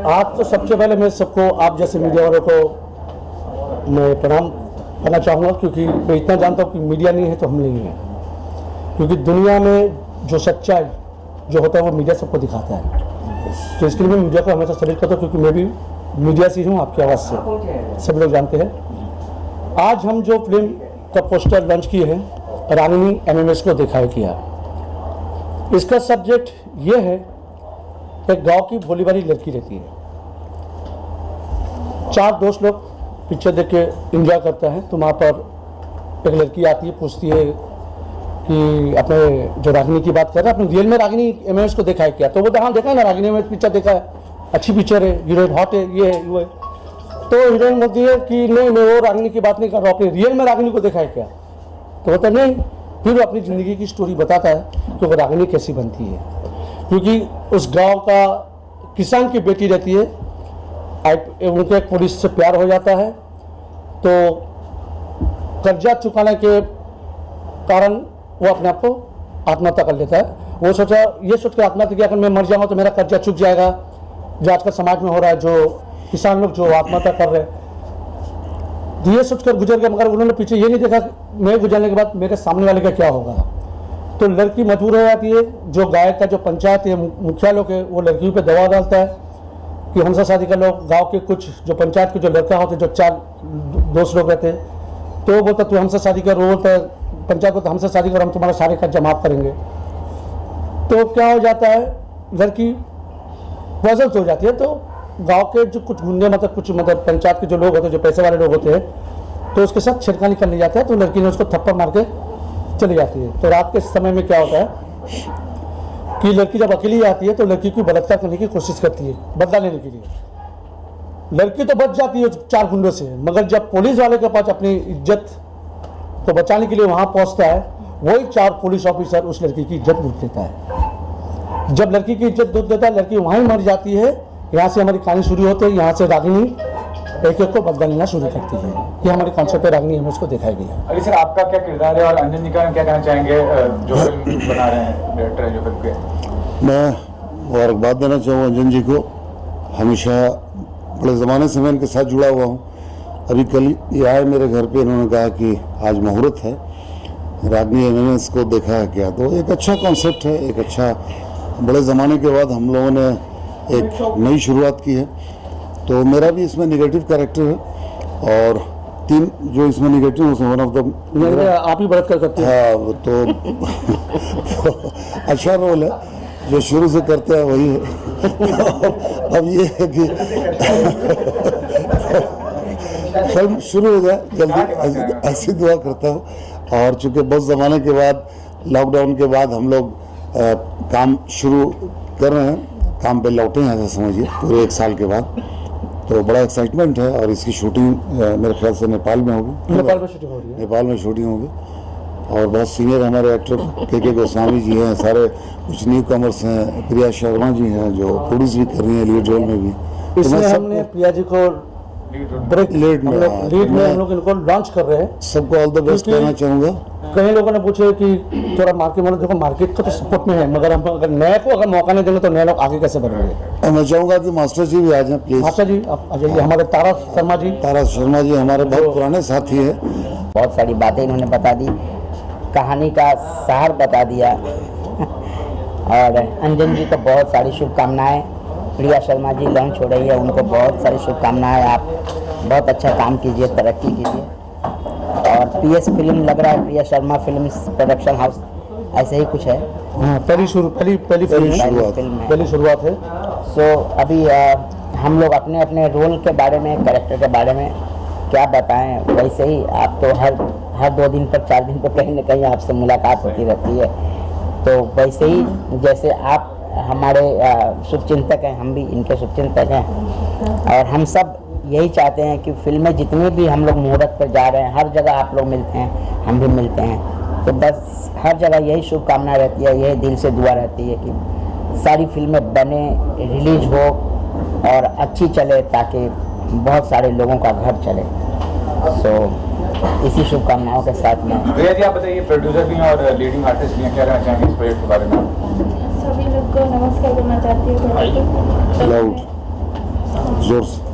आज तो सबसे पहले मैं सबको, आप जैसे मीडिया वालों को मैं प्रणाम करना चाहूँगा, क्योंकि मैं इतना जानता हूँ कि मीडिया नहीं है तो हम नहीं हैं। क्योंकि दुनिया में जो सच्चाई जो होता है वो मीडिया सबको दिखाता है। तो इसके लिए मैं मीडिया को हमेशा सल्यूट करता हूँ, क्योंकि मैं भी मीडिया से हूँ, आपकी आवाज़ से सब लोग जानते हैं। आज हम जो फिल्म का पोस्टर लॉन्च किए हैं, रागिनी एमएमएस को दिखाया किया, इसका सब्जेक्ट ये है कि गांव की भोली भाली लड़की रहती है, 4 दोस्त लोग पिक्चर देख के इंजॉय करता है। तो वहाँ पर एक लड़की आती है, पूछती है कि अपने जो रागिनी की बात कर रहा है, अपने रियल में रागिनी एमएमएस को देखा है क्या? तो वो हाँ देखा है ना, रागिनी एमएमएस पिक्चर देखा है, अच्छी पिक्चर है, हीरोइन हॉट है, ये है वो है। तो हीरोइन बोलती है कि नहीं, मैं वो रागिनी की बात नहीं कर रहा हूँ, अपने रियल में रागिनी को देखा है क्या? तो बोलता नहीं। फिर वो अपनी ज़िंदगी की स्टोरी बताता है कि वो रागिनी कैसी बनती है। क्योंकि उस गांव का किसान की बेटी रहती है, उनके एक पुलिस से प्यार हो जाता है, तो कर्जा चुकाने के कारण वो अपने आप को आत्महत्या कर लेता है। वो ये सोच के आत्महत्या किया, अगर मैं मर जाऊंगा तो मेरा कर्जा चुक जाएगा, जो आजकल समाज में हो रहा है, जो किसान लोग जो आत्महत्या कर रहे हैं। तो ये सोचकर गुजर गए, मगर उन्होंने पीछे ये नहीं देखा मैं गुजरने के बाद मेरे सामने वाले का क्या होगा। तो लड़की मजबूर हो जाती है, जो गाँव का जो पंचायत है, मुखिया लोग है, वो लड़कियों पे दबाव डालता है कि हमसे शादी कर लो। गांव के कुछ जो पंचायत के जो लड़का होते, जो 4 दोस्त लोग रहते, तो वो बोलता तू हमसे शादी कर, वो बोलता है पंचायत को तो हमसे शादी कर, हम तुम्हारा सारे कर्जा माफ करेंगे। तो क्या हो जाता है, लड़की पॉजिटिव हो जाती है। तो गांव के जो कुछ गुंडे मतलब पंचायत के जो लोग होते हैं, जो पैसे वाले लोग होते हैं, तो उसके साथ छेड़खानी करने जाते हैं। तो लड़की ने उसको थप्पड़ मार के चली जाती है। तो रात के समय में क्या होता है कि लड़की जब अकेली आती है तो लड़की को बलात्कार करने की कोशिश करती है, बदला लेने के लिए। लड़की तो बच जाती है 4 गुंडों से, मगर जब पुलिस वाले के पास अपनी इज्जत को बचाने के लिए वहां पहुंचता है, वही 4 पुलिस ऑफिसर उस लड़की की इज्जत लूट लेता है। जब लड़की की इज्जत लूट लेता है, लड़की वहीं मर जाती है। यहाँ से हमारी कहानी शुरू होती है। यहाँ से रागिनी एक को बदला लेना शुरू करती है। ये हमारे कॉन्सेप्ट है, रागिनी एमएमएस को दिखाई गई है। अली सर, आपका क्या किरदार है और अंजन जी का क्या कहना चाहेंगे जो फिल्म बना रहे हैं, डायरेक्टर है जो फिल्म के? मैं मुबारकबाद देना चाहूँगा अंजन जी को। हमेशा बड़े ज़माने से मैं इनके साथ जुड़ा हुआ हूँ। अभी कल ये आए मेरे घर पे, इन्होंने कहा कि आज मुहूर्त है, रागिनी एमएमएस को देखा है क्या? तो एक अच्छा कॉन्सेप्ट है, एक अच्छा, बड़े ज़माने के बाद हम लोगों ने एक नई शुरुआत की है। तो मेरा भी इसमें निगेटिव कैरेक्टर है, और 3 जो इसमें निगेटिव है उसमें वन ऑफ द आप ही बात कर सकते हैं। हाँ, तो अच्छा रोल है, जो शुरू से करते हैं वही है। अब ये है कि फिल्म शुरू हो जाए जल्दी, ऐसी दुआ करता हूँ। और चूँकि बहुत ज़माने के बाद, लॉकडाउन के बाद हम लोग काम शुरू कर रहे हैं, काम पे लौटे हैं ऐसा समझिए, पूरे 1 साल के बाद। तो बड़ा एक्साइटमेंट है। और इसकी शूटिंग मेरे ख्याल से नेपाल में होगी। नेपाल में शूटिंग हो रही है। नेपाल में शूटिंग होगी। और बहुत सीनियर हमारे एक्टर के गोस्वामी जी हैं, सारे कुछ न्यू कमर्स हैं, प्रिया शर्मा जी हैं जो प्रोड्यूस भी कर रही हैं लीड रोल में भी। इसमें हमने प्रिया जी को लीड में हम लोग इनको लॉन्च कर रहे हैं। सबको ऑल द बेस्ट कहना चाहूँगा। कई लोगों ने पूछे कि थोड़ा मार्केट में, देखो मार्केट का तो सपोर्ट में है, मगर हम अगर नए को अगर मौका नहीं देंगे तो नए लोग आगे कैसे बढ़ेंगे? मैं चाहूँगा कि मास्टर जी भी आ जाएं प्लीज। मास्टर जी आप आ जाइए। हमारे तारा शर्मा जी हमारे बहुत पुराने साथी है। बहुत सारी बातें इन्होंने बता दी, कहानी का सार बता दिया। और अंजन जी को बहुत सारी शुभकामनाएं। प्रिया शर्मा जी लॉन्च हो रही है, उनको बहुत सारी शुभकामनाएं। आप बहुत अच्छा काम कीजिए, तरक्की कीजिए। और पीएस फिल्म लग रहा है, Priya Sharma film production house, ऐसे ही कुछ है। पहली शुरुआत है। सो अभी हम लोग अपने अपने रोल के बारे में, कैरेक्टर के बारे में क्या बताएं। वैसे ही आप तो हर 2 दिन पर 4 दिन पर कहीं ना कहीं आपसे मुलाकात होती रहती है। तो वैसे ही जैसे आप हमारे शुभचिंतक हैं, हम भी इनके शुभचिंतक हैं। और हम सब यही चाहते हैं कि फिल्में जितनी भी हम लोग मुहूर्त पर जा रहे हैं, हर जगह आप लोग मिलते हैं, हम भी मिलते हैं। तो बस हर जगह यही शुभकामना रहती है, यही दिल से दुआ रहती है कि सारी फिल्में बने, रिलीज हो और अच्छी चले, ताकि बहुत सारे लोगों का घर चले। सो इसी शुभकामनाओं के साथ में भैया जी आप बताइए, प्रोड्यूसर भी हैं और लीडिंग आर्टिस्ट भी हैं, क्या कहना चाहेंगे इस प्रोजेक्ट के बारे में? सभी लोग को नमस्कार करना चाहती हूँ। जोर से।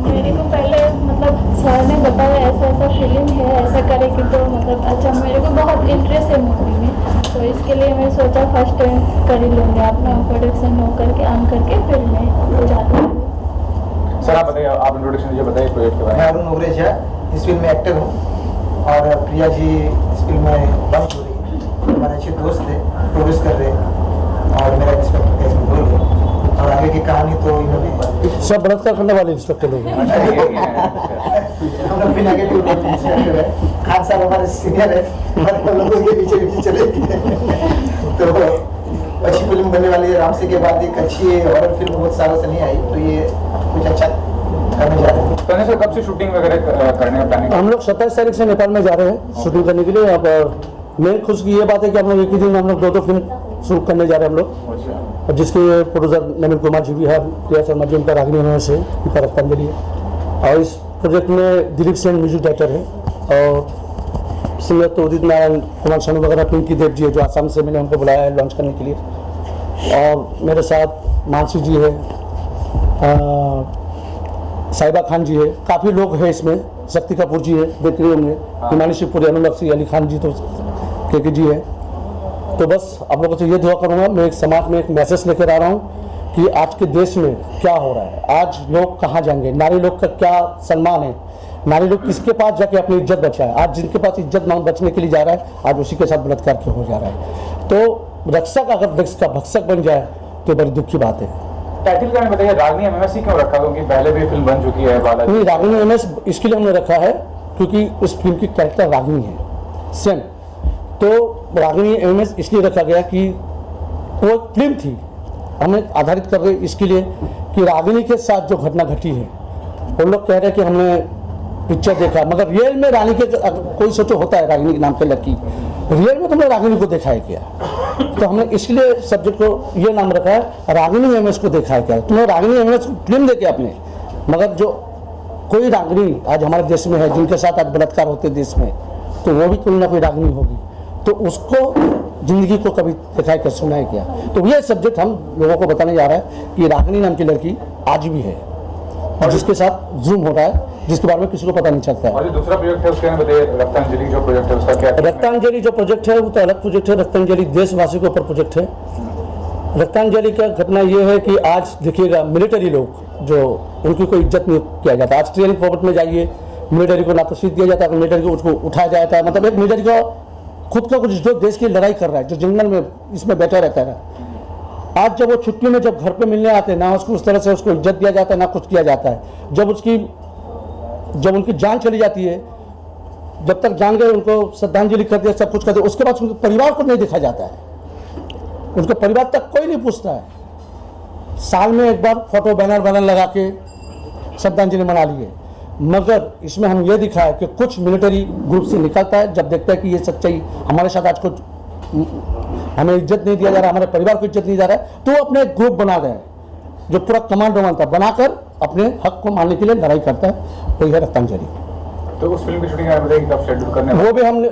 मेरे को पहले मतलब सर ने बताया ऐसा ऐसा फिल्म है, ऐसा करेगी तो मतलब अच्छा, मेरे को बहुत इंटरेस्ट है मूवी में, तो इसके लिए मैं सोचा फर्स्ट टाइम कर ही लूँगी, अपना प्रोडक्शन हो करके ऑन करके फिर मैं जाती हूँ। सर आप बताइए, आप इंट्रोडक्शन दीजिए, बताइए प्रोजेक्ट के बारे मैं अरुण उग्रेजा इस फिल्म में एक्टर हूँ और प्रिया जी इस फिल्म में लॉन्च हो रही है। हमारे अच्छे दोस्त थे, प्रोड्यूस कर रहे हैं और मेरा इंस्पेक्टर का इसमें रोल है और आगे की कहानी तो इन्होंने सब बलात्कार करने वाले इंस्पेक्टर लोग हैं। हम लोग बिना के इंस्पेक्टर है, खान साहब हमारे सीनियर है और हम लोगों के पीछे पीछे चले तो अच्छी फिल्म बनने वाली है। रामसे के बाद एक अच्छी हॉरर फिल्म बहुत सालों से नहीं आई, तो ये कुछ अच्छा करने जा रहे हैं। तो सर कब से शूटिंग वगैरह करने का प्लानिंग? हम लोग 27 तारीख से नेपाल में जा रहे हैं शूटिंग करने के लिए। अब मेन खुश की ये बात है कि हम लोग एक ही दिन में हम लोग 2 फिल्म शुरू करने जा रहे हैं हम लोग, अच्छा, जिसके प्रोड्यूसर नवीन कुमार जी भी है, प्रिया शर्मा जी उनका रागिनी एमएमएस है, उनका रत्तांजलि है। और इस प्रोजेक्ट में दिलीप सेन म्यूजिक डायरेक्टर है और सिंगर तो उदित नारायण, कुमार शानू वगैरह, पिंकी देव जी है जो आसाम से मैंने हमको बुलाया है लॉन्च करने के लिए। और मेरे साथ मानसी जी है, साहिबा खान जी है, काफ़ी लोग हैं इसमें, शक्ति कपूर जी है, देख रहे होंगे, हिमानी शिवपुरी, अनुराग सिंह, अली खान जी तो के जी है। तो बस आप लोगों से ये दुआ करूँगा, मैं एक समाज में एक मैसेज लेकर आ रहा हूँ कि आज के देश में क्या हो रहा है, आज लोग कहाँ जाएंगे, नारी लोग का क्या सम्मान है, नारी लोग किसके पास जाके अपनी इज्जत बचाए। आज जिनके पास इज्जत बचने के लिए जा रहा है, आज उसी के साथ बलात्कार क्यों हो जा रहा है। तो रक्षक अगर देश का भक्षक बन जाए तो बड़ी दुख की बात है। टाइटल का बताइए, रागिनी एमएमएस क्यों रखा? क्योंकि पहले भी फिल्म बन चुकी है बालाजी। नहीं, रागिनी एमएमएस इसके लिए हमने रखा है क्योंकि उस फिल्म की कैरेक्टर रागिनी है सेम। तो रागिनी एमएमएस इसलिए रखा गया कि वो एक फिल्म थी, हमें आधारित कर रहे इसके लिए कि रागिनी के साथ जो घटना घटी है, वो लोग कह रहे हैं कि हमने पिक्चर देखा, मगर रियल में रानी के कोई सोचो होता है रागिनी के नाम पे लड़की, रियल में तुमने रागिनी को देखा है क्या? तो हमने इसलिए सब्जेक्ट को ये नाम रखा है, रागिनी एमएमएस को देखा है क्या? तुमने रागिनी एमएमएस फिल्म देखे आपने, मगर जो कोई रागिनी आज हमारे देश में है, जिनके साथ आज बलात्कार होते देश में, तो वो भी कोई ना कोई रागिनी होगी, तो उसको जिंदगी को कभी देखा है क्या, सुना है क्या? तो ये सब्जेक्ट हम लोगों को बताने जा रहा है कि रागिनी नाम की लड़की आज भी है और जिसके साथ जुल्म हो रहा है, जिसके बारे में किसी को पता नहीं चलता है। और जो दूसरा प्रोजेक्ट है उसके बारे में बताइए, रत्तांजलि जो प्रोजेक्ट है उसका क्या? रत्तांजलि जो प्रोजेक्ट है वो तो अलग प्रोजेक्ट है, रत्तांजलि देशवासी के ऊपर प्रोजेक्ट है। रत्तांजलि का घटना ये है कि आज देखिएगा मिलिट्री लोग जो उनकी कोई इज्जत नहीं किया जाता। आज ट्रेनिंग फॉर्मेट में जाइए, मिलिट्री को ना तो सीट दिया जाता है, मिलिट्री को उसको उठाया जाता है, मतलब एक मिलिट्री का खुद का कुछ जो देश की लड़ाई कर रहा है, जो जंगल में इसमें बैठा रहता है, आज जब वो छुट्टी में जब घर पे मिलने आते हैं ना उसको उस तरह से उसको इज्जत दिया जाता है ना कुछ किया जाता है। जब उनकी जान चली जाती है, जब तक जान गए उनको श्रद्धांजलि कर दिया, सब कुछ कर दिया, उसके बाद उनके परिवार को नहीं देखा जाता है, उनके परिवार तक कोई नहीं पूछता है। साल में एक बार फोटो बैनर लगा के श्रद्धांजलि मना लिए, मगर इसमें हम ये दिखा है कि कुछ मिलिट्री ग्रुप से निकलता है, जब देखता है कि ये सच्चाई हमारे साथ आज कुछ हमें इज्जत नहीं दिया जा रहा, हमारे परिवार को इज्जत नहीं जा रहा है, तो वो अपने ग्रुप बना गए जो पूरा कमांडो बनता है, बनाकर अपने हक को मानने के लिए लड़ाई करता है, वही है रत्तांजलि। तो उस फिल्म की शूटिंग बताइए कब शेड्यूल करने? वो भी हमने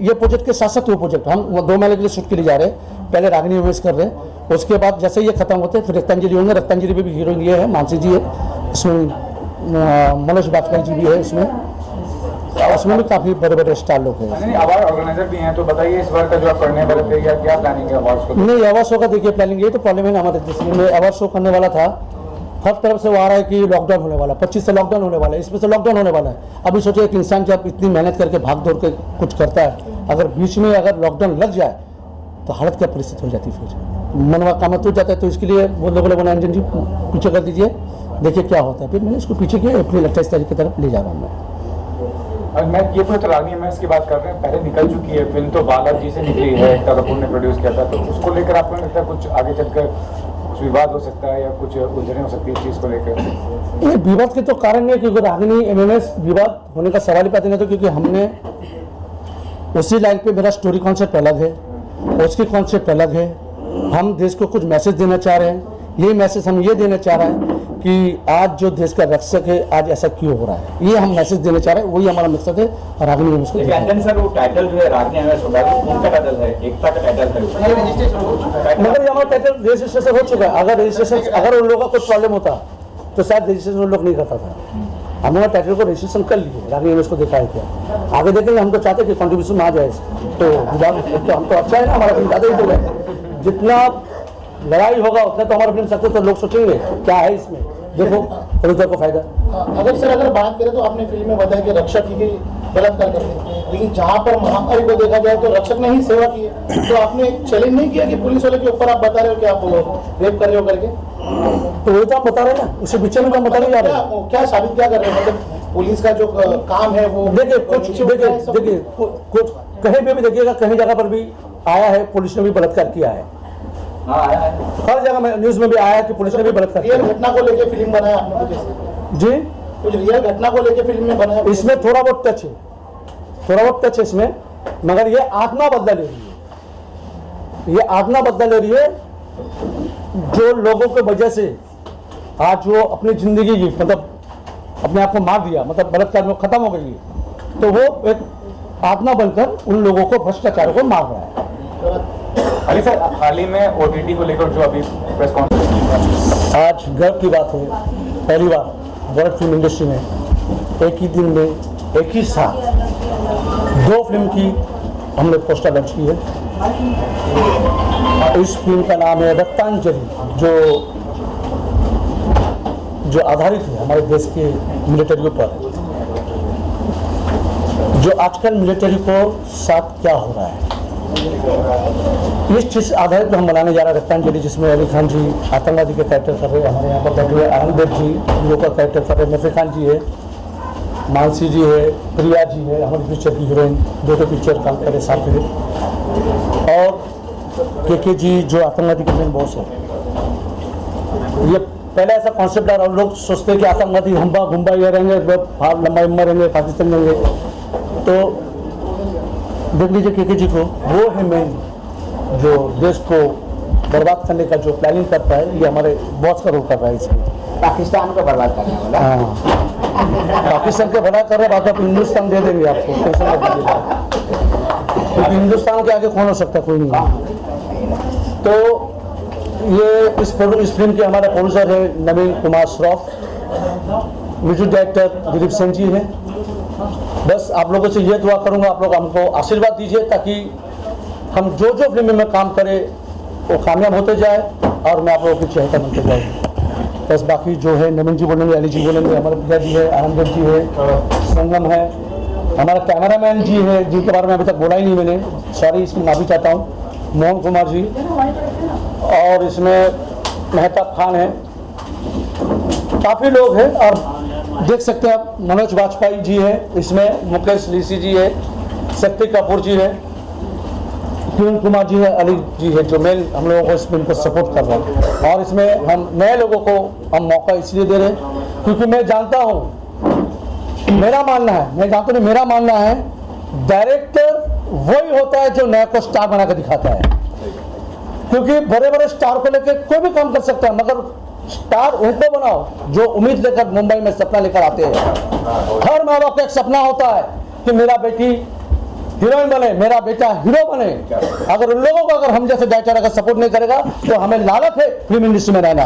ये प्रोजेक्ट के साथ साथ वो प्रोजेक्ट हम 2 महीने के लिए शूट के लिए जा रहे हैं। पहले रागिनी एमएमएस कर रहे हैं, उसके बाद जैसे ये खत्म होते हैं फिर रत्तांजलि होंगे। रत्तांजलि में भी हीरोइन ये है, मानसी जी है, इसमें मनोज बाजपेयी जी भी है, उसमें भी काफी बड़े बड़े स्टार लोग हैं। अवार्ड ऑर्गेनाइजर भी हैं, तो बताइए इस बार का जो आप करने वाले थे या क्या प्लानिंग है अवार्ड्स को? नहीं, अवार्ड शो का देखिए प्लानिंग, ये तो प्रॉब्लम है ना हमारे देश में। अवार्ड शो करने वाला था, हर तरफ से वो आ रहा है कि लॉकडाउन होने वाला, 25 से लॉकडाउन होने वाला है, इसमें से लॉकडाउन होने वाला है। अभी सोचिए एक इंसान जब इतनी मेहनत करके भाग दौड़ के कुछ करता है, अगर बीच में अगर लॉकडाउन लग जाए तो हालत क्या परिस्थिति हो जाती है, फिर मनवा काम टूट जाता है। तो इसके लिए बोले अंजन जी पीछे कर दीजिए, देखिए क्या होता है। फिर मैंने इसको पीछे किया, अप्रैल 28 तारीख की तरफ ले जा रहा हूँ मैं। और मैं ये तो रागिनी एमएमएस की बात कर रहे हैं, पहले निकल चुकी है फिल्म, तो बालाजी से निकली है, एकता कपूर ने प्रोड्यूस किया था, तो उसको लेकर आपको लगता है कुछ आगे चलकर कुछ विवाद हो सकता है या कुछ उलझने हो सकती है इस चीज़ को लेकर? ये विवाद के तो कारण नहीं है, क्योंकि रागिनी एमएमएस विवाद होने का सवाल ही पैदा नहीं था, क्योंकि हमने उसी लाइन पे मेरा स्टोरी कॉन्सेप्ट अलग है, उसकी कॉन्सेप्ट अलग है। हम देश को कुछ मैसेज देना चाह रहे हैं, ये मैसेज हम ये देना चाह रहे हैं कि आज जो देश का रक्षक है आज ऐसा क्यों हो रहा है, ये हम मैसेज देना चाह रहे हैं, वही हमारा मकसद है। रागिनी एमएमएस को सर वो टाइटल जो है रागिनी एमएमएस होगा, उनका टाइटल है, एकता का टाइटल है, मगर ये हमारा टाइटल रजिस्ट्रेशन हो चुका है। अगर रजिस्ट्रेशन अगर उन लोगों का कुछ प्रॉब्लम होता तो शायद रजिस्ट्रेशन लोग नहीं करता था। हम लोगों ने टाइटल को रजिस्ट्रेशन कर लिए, रागनी एमएस को दिखाया क्या, आगे देखेंगे। हम तो चाहते कि कंट्रीब्यूशन आ जाए, तो तो हम तो अच्छा है ना, हमारा फिल्म ज़्यादा ही तो है। जितना लड़ाई होगा उतना तो हमारा फिल्म सकते, तो लोग सोचेंगे क्या है इसमें, देखो प्रोड्यूसर को फायदा। अगर सर अगर बात करें तो आपने फिल्म में बताया कि रक्षक की बलात्कार करते, लेकिन जहाँ पर महामारी को देखा जाए तो रक्षक ने ही सेवा की है। तो आपने चैलेंज नहीं किया कि पुलिस वाले के ऊपर आप बता रहे हो कि आप रेप कर रहे हो करके? तो वही तो हम बता रहे हैं ना, उसी पिक्चर में हम बता रहे हैं। क्या साबित क्या कर रहे हैं, मतलब पुलिस का जो काम है वो देखिए कुछ कहीं पे भी देखिएगा, कहीं जगह पर भी आया है पुलिस ने भी बलात्कार किया है। हर जगह में न्यूज में भी आया है कि पुलिस ने भी बलात्कार किया। रियल घटना को लेकर फिल्म बनाया आपने कुछ जी, कुछ रियल घटना को लेकर फिल्म में बनाया? इसमें थोड़ा बहुत टच है, थोड़ा बहुत टच है इसमें, मगर ये आत्मा बदला ले रही है, ये आत्मा बदला ले रही है। जो लोगों के वजह से आज वो अपनी जिंदगी की मतलब अपने आप को मार दिया, मतलब बलात्कार में खत्म हो गई, तो वो एक आत्मा बनकर उन लोगों को, भ्रष्टाचार को मार रहा है। अली सर, हाल ही में ओटीटी को लेकर जो अभी प्रेस कॉन्फ्रेंस, आज गर्व की बात है, पहली बार वर्ल्ड फिल्म इंडस्ट्री में एक ही दिन में एक ही साथ 2 फिल्म की हमने पोस्टर लॉन्च की है। इस फिल्म का नाम है रक्तांजलि, जो आधारित है हमारे देश के मिलिट्री पर, जो आजकल मिलिट्री को साथ क्या हो रहा है, इस चीज आधारित पर हम बनाने जा रहे हैं रक्तांजलि, जिसमें अली खान जी आतंकवादी के कैरेक्टर कर रहे हैं, हमारे यहाँ पर बैठे हुए आनंद जी हीरो का कैरेक्टर कर रहे हैं, नफी खान जी है, मानसी जी है, प्रिया जी है, हमारी पिक्चर की हीरोइन, 2 पिक्चर काम करे साथ में, और के जी जो आतंकवादी के मेन बॉस है। ये पहले ऐसा कॉन्सेप्ट आ रहा है, लोग सोचते हैं कि आतंकवादी हम्बा घुम्बा ये रहेंगे, लंबा उम्र रहेंगे, पाकिस्तान रहेंगे, तो देख लीजिए के जी को, वो है मेन जो देश को बर्बाद करने का जो प्लानिंग करता है, ये हमारे बॉस का रोल कर रहा है इसमें। पाकिस्तान को बर्बाद करने वाला। हाँ, पाकिस्तान के बना कर रहे, बात आप हिंदुस्तान दे देंगे आपको, टेंशन मत लीजिएगा, क्योंकि हिंदुस्तान के आगे कौन हो सकता, कोई नहीं। तो ये इस फिल्म के हमारे प्रोड्यूसर है नवीन कुमार श्रॉफ, म्यूजिक डायरेक्टर दिलीप सिंह जी है। बस आप लोगों से ये दुआ करूंगा, आप लोग हमको आशीर्वाद दीजिए ताकि हम जो फिल्म में काम करें वो कामयाब होते जाए और मैं आप लोगों की चेहरा बनते जाए। बस बाकी जो है नवीन जी बोलेंगे, अली जी बोलेंगे, हमारे पिता जी है, आनंद जी है, संगम है, हमारा कैमरामैन जी है जिनके बारे में अभी तक बोला ही नहीं मैंने, सॉरी, इसमें माफी चाहता हूँ, मोहन कुमार जी, और इसमें मेहताब खान है, काफ़ी लोग हैं। और देख सकते हैं आप, मनोज वाजपेयी जी है इसमें, मुकेश लीसी जी है, शक्ति कपूर जी है, किरण कुमार जी है, अली जी है, जो मेन हम लोगों को इस फिल्म को सपोर्ट कर रहे हैं। और इसमें हम नए लोगों को हम मौका इसलिए दे रहे हैं क्योंकि मैं जानता हूँ, मेरा मानना है, मैं जानता हूँ, मेरा मानना है डायरेक्टर वही होता है जो नया को स्टार बना कर दिखाता है। क्योंकि बड़े बड़े स्टार को लेकर कोई भी काम कर सकता है, मगर स्टार उनको बनाओ जो उम्मीद लेकर मुंबई में सपना लेकर आते हैं। हर माँ बाप का एक सपना होता है कि मेरा बेटी हीरोइन बने, मेरा बेटा हीरो बने। अगर उन लोगों को अगर हम जैसे डायरेक्टर अगर सपोर्ट नहीं करेगा तो हमें लालच है फिल्म इंडस्ट्री में रहना।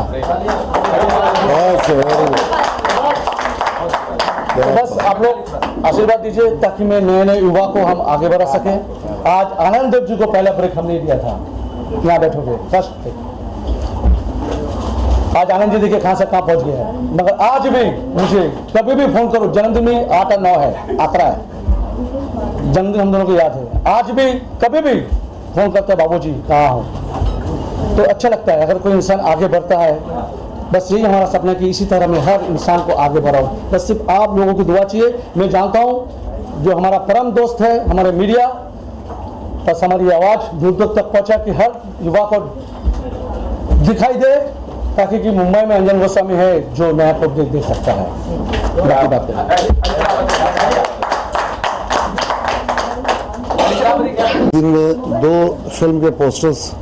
तो बस आप लोग आशीर्वाद दीजिए ताकि मैं नए नए युवा को हम आगे बढ़ा सके। आज आनंद देव जी को पहला ब्रेक हमने दिया था, यहाँ बैठोगे फर्स्ट, आज आनंद जी देखिए कहाँ से कहाँ पहुँच गया है। मगर आज भी मुझे कभी भी फोन करो, जन्मदिन 8 और 9 है, आंकड़ा है, जन्मदिन हम दोनों को याद है, आज भी कभी भी फोन करते हैं, बाबूजी कहाँ हो। तो अच्छा लगता है अगर कोई इंसान आगे बढ़ता है। बस यही हमारा सपना है कि इसी तरह में हर इंसान को आगे बढ़ाओ। बस सिर्फ आप लोगों की दुआ चाहिए। मैं जानता हूँ जो हमारा परम दोस्त है हमारे मीडिया, बस हमारी आवाज़ दूर दूर तक पहुँचा कि हर युवा को दिखाई दे, ताकि कि मुंबई में अंजन गोस्वामी है जो नया को देख सकता है। बाकी बात दिन में 2 फिल्म के पोस्टर्स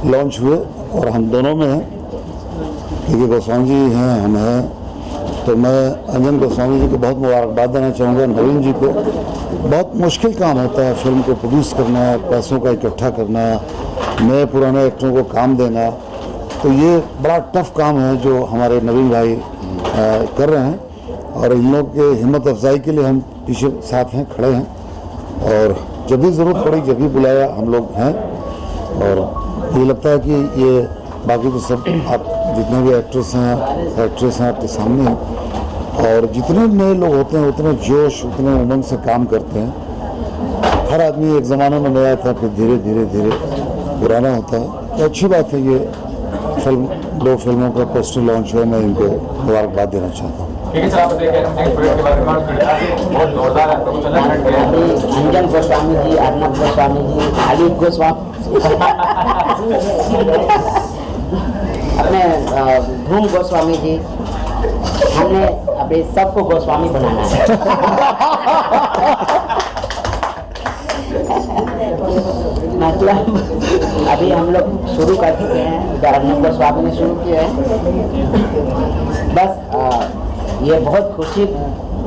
लॉन्च हुए और हम दोनों में हैं, क्योंकि गोस्वामी जी हैं, हम हैं, तो मैं अंजन गोस्वामी जी को बहुत मुबारकबाद देना चाहूँगा। नवीन जी को बहुत मुश्किल काम होता है फिल्म को प्रोड्यूस करना, पैसों का इकट्ठा करना, नए पुराने एक्टरों को काम देना, तो ये बड़ा टफ काम है जो हमारे नवीन भाई कर रहे हैं और इन लोग के हिम्मत अफजाई के लिए हम पीछे साथ हैं, खड़े हैं और जब भी ज़रूरत पड़ी, जब भी बुलाया हम लोग हैं। और ये लगता है कि ये बाकी तो सब आप जितने भी एक्ट्रेस हैं आपके सामने हैं और जितने नए लोग होते हैं उतने जोश, उतने उमंग से काम करते हैं। हर आदमी एक ज़माने में नया था, फिर धीरे धीरे पुराना होता है। तो अच्छी बात है, ये फिल्म 2 फिल्मों का पोस्टर लॉन्च हुआ, मैं इनको मुबारकबाद देना चाहता हूँ। ठीक है सर, आप बताइए प्रोजेक्ट के बारे में और बहुत जोरदार है, आपको चला अंजन गोस्वामी जी, अर्नब गोस्वामी जी, खालिद गोस्वामी अपने धूम गोस्वामी जी, हमने अभी सबको गोस्वामी बनाना है। मतलब अभी हम लोग शुरू कर चुके हैं, अर्नब गोस्वामी ने शुरू किया है। बस ये बहुत खुशी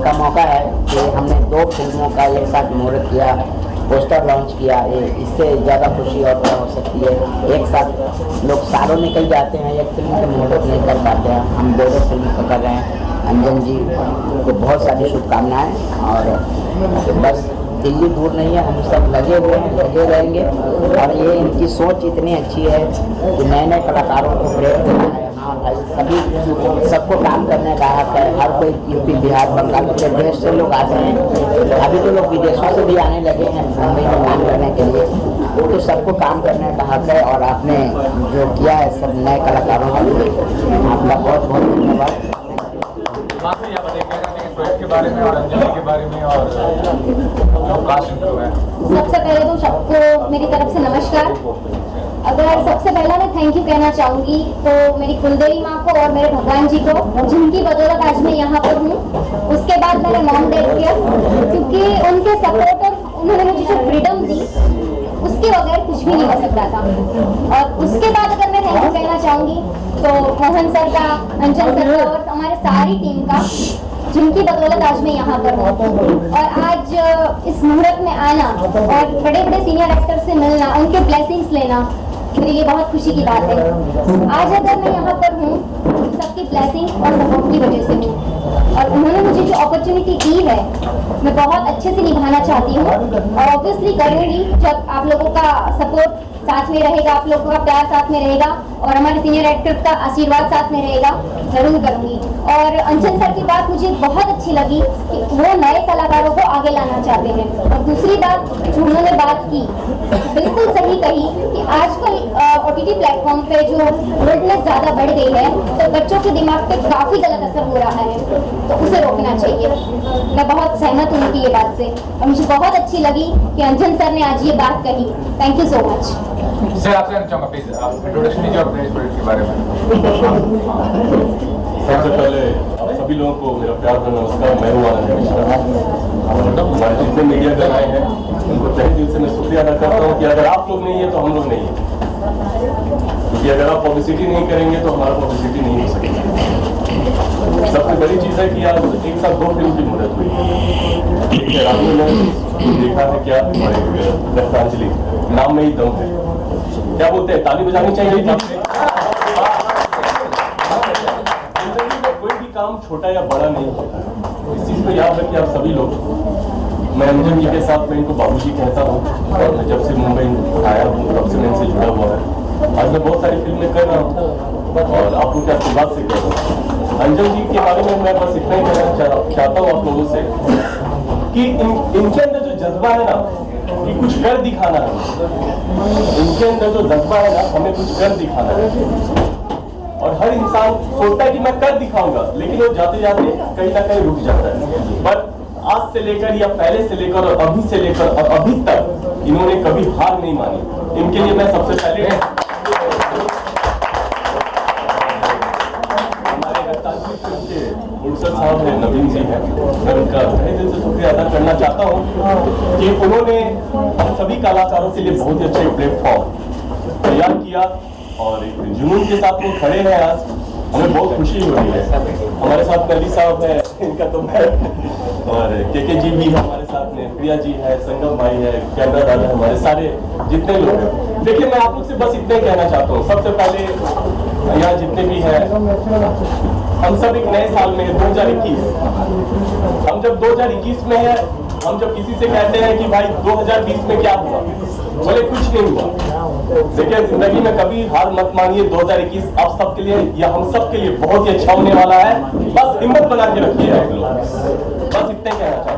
का मौका है कि हमने 2 फिल्मों का एक साथ मुहूर्त किया, पोस्टर लॉन्च किया। इससे ज़्यादा खुशी और क्या हो सकती है। एक साथ लोग सालों निकल जाते हैं, एक फिल्म के मुहूर्त नहीं कर पाते हैं। हम 2 फिल्म का कर रहे हैं। अंजन जी को बहुत सारी शुभकामनाएं और बस दिल्ली दूर नहीं है, हम सब लगे हुए हैं, लगे रहेंगे। और ये इनकी सोच इतनी अच्छी है कि नए नए कलाकारों को प्रेरित करना है। हाँ भाई, सभी सबको काम करने का हक है। हर कोई यूपी, बिहार, बंगाल के देश से लोग आते हैं। अभी तो लोग विदेशों से भी आने लगे हैं मुंबई में काम करने के लिए। तो सबको काम करने का हक है और आपने जो किया है सब नए कलाकारों के लिए, आपका बहुत बहुत धन्यवाद। प्रोजेक्ट के बारे में और अंजलि के बारे में और जो कास्ट इंटरव्यू है। सबसे पहले तो सबको मेरी तरफ से नमस्कार। अगर सबसे पहला मैं थैंक यू कहना चाहूँगी तो मेरी कुलदेवी माँ को और मेरे भगवान जी को, जिनकी बदौलत आज मैं यहाँ पर हूँ। उसके बाद मेरे मॉम डैड किया, क्योंकि उनके सपोर्ट और उन्होंने मुझे जो फ्रीडम दी उसके बगैर कुछ भी नहीं हो सकता था। और उसके बाद अगर मैं थैंक यू कहना चाहूँगी तो मोहन सर का, अंजन सर का और हमारे सारी टीम का, जिनकी बदौलत आज मैं यहाँ पर हूँ। और आज इस मुहूर्त में आना और बड़े बड़े सीनियर एक्टर से मिलना, उनके ब्लेसिंग्स लेना मेरे लिए बहुत खुशी की बात है। आज अगर मैं यहाँ पर हूँ सबकी ब्लेसिंग और सपोर्ट की वजह से हूँ और उन्होंने मुझे जो अपॉर्चुनिटी दी है मैं बहुत अच्छे से निभाना चाहती हूँ और ऑब्वियसली करूँगी जब आप लोगों का सपोर्ट साथ में रहेगा, आप लोगों का प्यार साथ में रहेगा और हमारे सीनियर एक्टर का आशीर्वाद साथ में रहेगा, जरूर करूँगी। और अंजन सर की बात मुझे बहुत अच्छी लगी कि वो नए कलाकारों को आगे लाना चाहते हैं। और दूसरी बात जो उन्होंने बात की, बिल्कुल सही कही कि आजकल OTT प्लेटफॉर्म पे जो बोल्डनेस ज़्यादा बढ़ गई है तो बच्चों के दिमाग पे काफ़ी गलत असर हो रहा है, तो उसे रोकना चाहिए। मैं बहुत सहमत हूँ उनकी ये बात से और मुझे बहुत अच्छी लगी कि अंजन सर ने आज ये बात कही। Thank you so much. Sir आपसे चाहूँगा प्लीज आप इंट्रोडक्शन दीजिए अपने इस प्रोजेक्ट के बारे में। सबसे पहले आप सभी लोगों को मेरा प्यार भरा नमस्कार। मैं हूँ आनंद मिश्रा। हमारे जितने मीडिया कर आए हैं उनको तहे दिल से मैं शुक्रिया अदा करता हूँ कि अगर आप लोग नहीं है तो हम लोग नहीं है, क्योंकि अगर आप पब्लिसिटी नहीं करेंगे तो हमारा पब्लिसिटी नहीं हो सकेगी। सबसे बड़ी चीज़ है कि आज एक साथ 2 फिल्म की मदद हुई। एक है रानी ने देखा है क्या, और एक रक्तांजलि। नाम में ही दम है, क्या बोलते हैं, ताली बजानी चाहिए। कोई भी काम छोटा या बड़ा नहीं होता, इस चीज को याद रखिए आप सभी लोग। मैं अंजन जी के साथ मैं इनको बाबूजी कहता हूँ और मैं जब से मुंबई आया हूँ तब से मैं इनसे जुड़ा हुआ है। आज मैं बहुत सारी फिल्में कर रहा हूँ और आप लोग के आशीर्वाद से कर रहा हूँ। अंजन जी के बारे में मैं बस इतना ही कहना चाहता हूँ आप लोगों से कि इनके अंदर जो जज्बा है ना कि कुछ कर दिखाना है, इनके अंदर जो जज्बा है ना हमें कुछ कर दिखाना है। और हर इंसान सोचता है कि मैं कर दिखाऊंगा, लेकिन वो जाते जाते कहीं ना कहीं रुक जाता है। पर आज से लेकर या पहले से लेकर और अभी से लेकर और अभी तक इन्होंने कभी हार नहीं मानी। इनके लिए मैं सबसे पहले हमारे प्रोड्यूसर साहब है नवीन जी है, मैं उनका तहे दिल से शुक्रिया अदा करना चाहता हूँ कि उन्होंने हम सभी कलाकारों के लिए बहुत ही अच्छा प्लेटफॉर्म तैयार किया और एक जुनून के साथ वो खड़े हैं। आज हमें बहुत खुशी हो रही है। हमारे साथ नली साहब है, इनका तो मैं, और के जी भी हमारे साथ में, प्रिया जी है, संगम भाई है, कैमरा दादा, हमारे सारे जितने लोग हैं। देखिए मैं आप लोग से बस इतना ही कहना चाहता हूँ। सबसे पहले यहाँ जितने भी हैं हम सब एक नए साल में 2021, हम जब 2021 में है, हम जब किसी से कहते हैं कि भाई 2020 में क्या हुआ, बोले कुछ नहीं हुआ। देखिए जिंदगी में कभी हार मत मानिए, 2021 आप सबके लिए या हम सब के लिए बहुत ही अच्छा होने वाला है। बस हिम्मत बना के रखिए आप लोग, बस इतने कहना चाहते हैं।